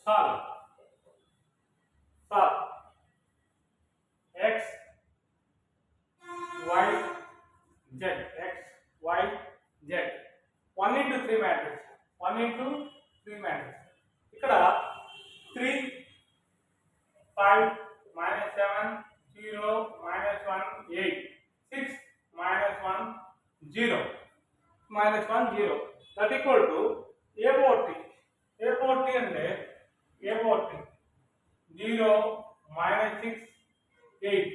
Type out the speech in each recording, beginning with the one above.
solve x y z x y z 1 into 3 matrix 1 into 3 matrix ఇక్కడ 3 5 minus 7 0 minus 1 8 6 minus 1 0 minus 1 0 that equal to a power t అంటే a power t 0 minus 6 8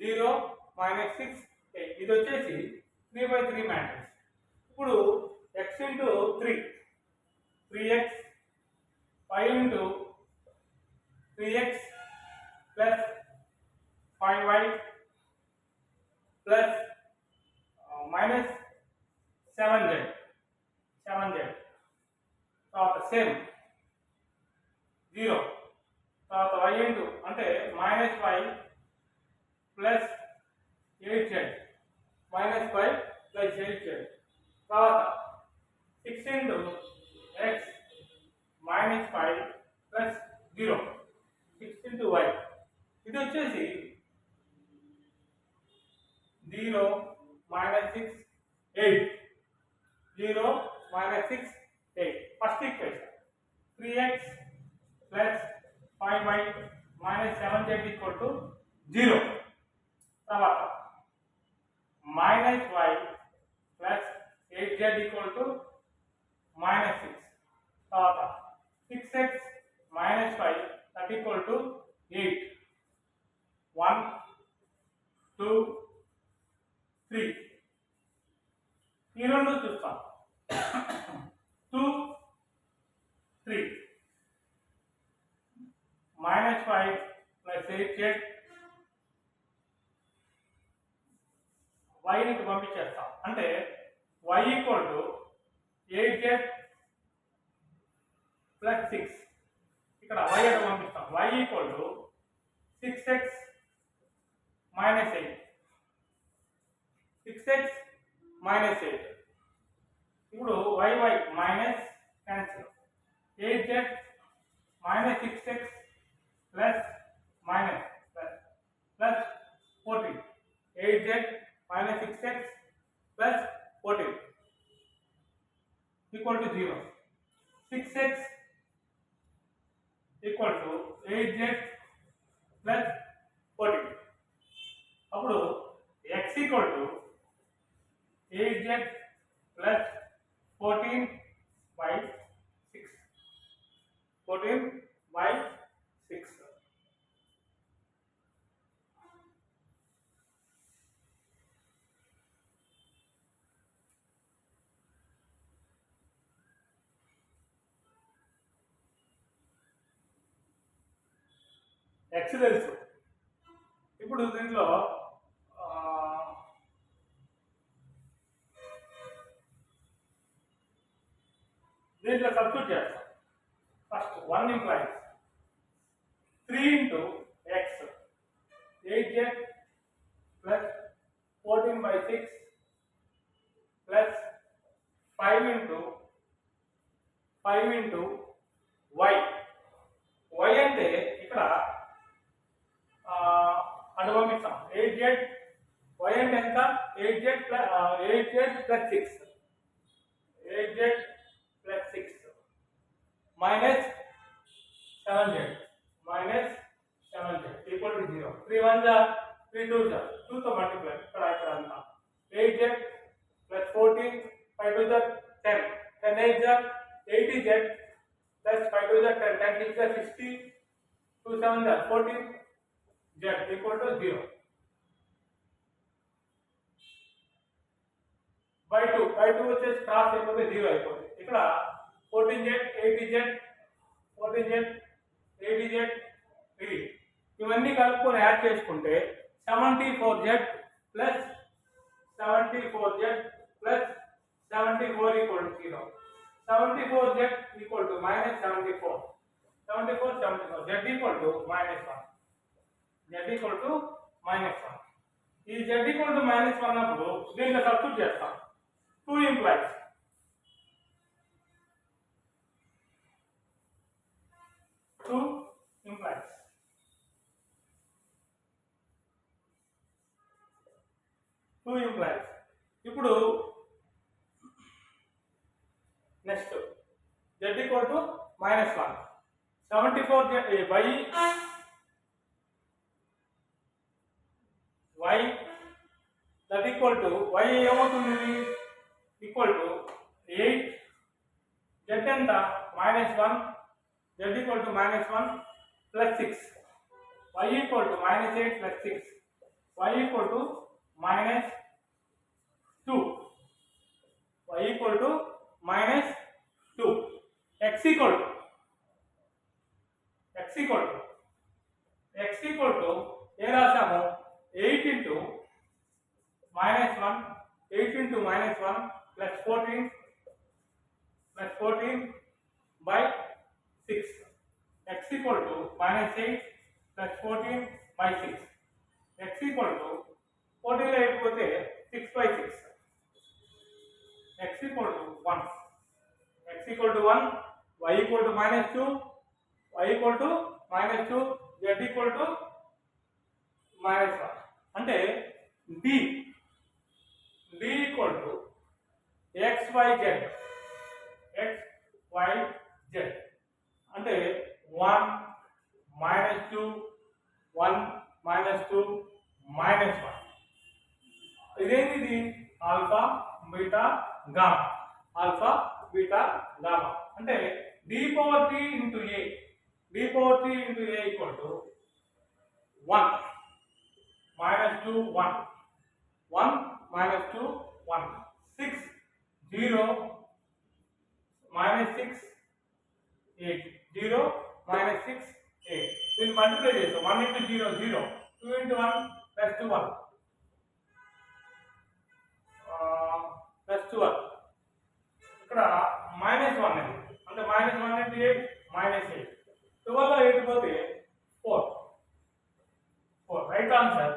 0 minus 6 8 ఇది వచ్చేసి 3/3 matrix. ఇప్పుడు x into 3 3x 5 into 3x plus 5y plus minus 7z తర్వాత same 0 తర్వాత y into అంటే minus 5 plus 8z minus 5 plus 8z తర్వాత 6 into x minus 5 plus 0 6 into y ఇది వచ్చేసి 0 minus 6 8 0 minus 6 8 first equation 3x plus 5y minus 7z equal to 0 తర్వాత minus y plus 8z equal to minus 6 తర్వాత 6x minus 5 that equal to 8 1 2 3 ఈ రెండు చూస్తాం 2 3 minus 5 plus 8z y ని పంపించేస్తాం అంటే y equal to 8z plus 6 ఇక్కడ y అని పంపిస్తాం y equal to 6x minus 8 6x minus 8 ఇప్పుడు y minus cancel 8z minus 6x plus minus plus 14 8z minus 6x plus 14 equal to 0 6x equal to 8z plus 14 అప్పుడు x equal to 8z plus 14 by 6 14 by 6 x తెలుసు. ఇప్పుడు దీంట్లో substitute చేస్తాం. First 1 implies 3 into x 8z plus 14 by 6 plus 5 into y అంటే ఇక్కడ అటు పంపిస్తాం 8z y అంటే ఎంత 8z plus 6 8z plus 6 minus 7z equal to 0 3 1 3 2 2 తో మల్టిప్లై ఇక్కడ అంతా 8z plus 14 5 2 10 10 8z 80z plus 5 2 10 10 6 60 2 7 14 z equal to 0 by 2 వచ్చేసి క్రాస్ అయిపోతే 0 అయిపోతుంది. ఇక్కడ 14z 80z 14z 80z ఇది ఇవన్నీ కలుపుకొని యాడ్ చేసుకుంటే 74z plus 74z plus 74 equal to 0 74z equal to minus 74 z equal to minus 1 z equal to minus 1 ఈ z equal to minus 1 అప్పుడు దీన్ని సబ్స్టిట్యూట్ చేస్తాం 2 implies 2 implies. ఇప్పుడు next z equal to -1. 74 y that equal to y ఏమవుతుంది equal to 8 z ఎంత -1 z equal to -1 plus 6 y equal to -8 plus 6 y equal to -2 y equal to -2 x equal to A రాసాము 8 into -1 plus 14 by 6 x equal to -8 plus 14 by 6 x equal to 14 లో 8 పోతే 6 by 6 x equal to 1 y equal to -2 y equal to -2 z equal to -1 అంటే d equal to x y z అంటే 1 -2 1 -2 -1 ఇదేంటిది alpha beta gamma అంటే d power t into a equal to 1 -2 1 1 -2 1 6 0 -6 8 0 -6 8 దీన్ని multiply చేస్తాం 1 into 0 0 2 into 1 plus 2 1 plus 2 1 ఇక్కడ -1 అంటే -1 into 8 -8 12 లో 8 పోతే 4 రైట్ ఆన్సర్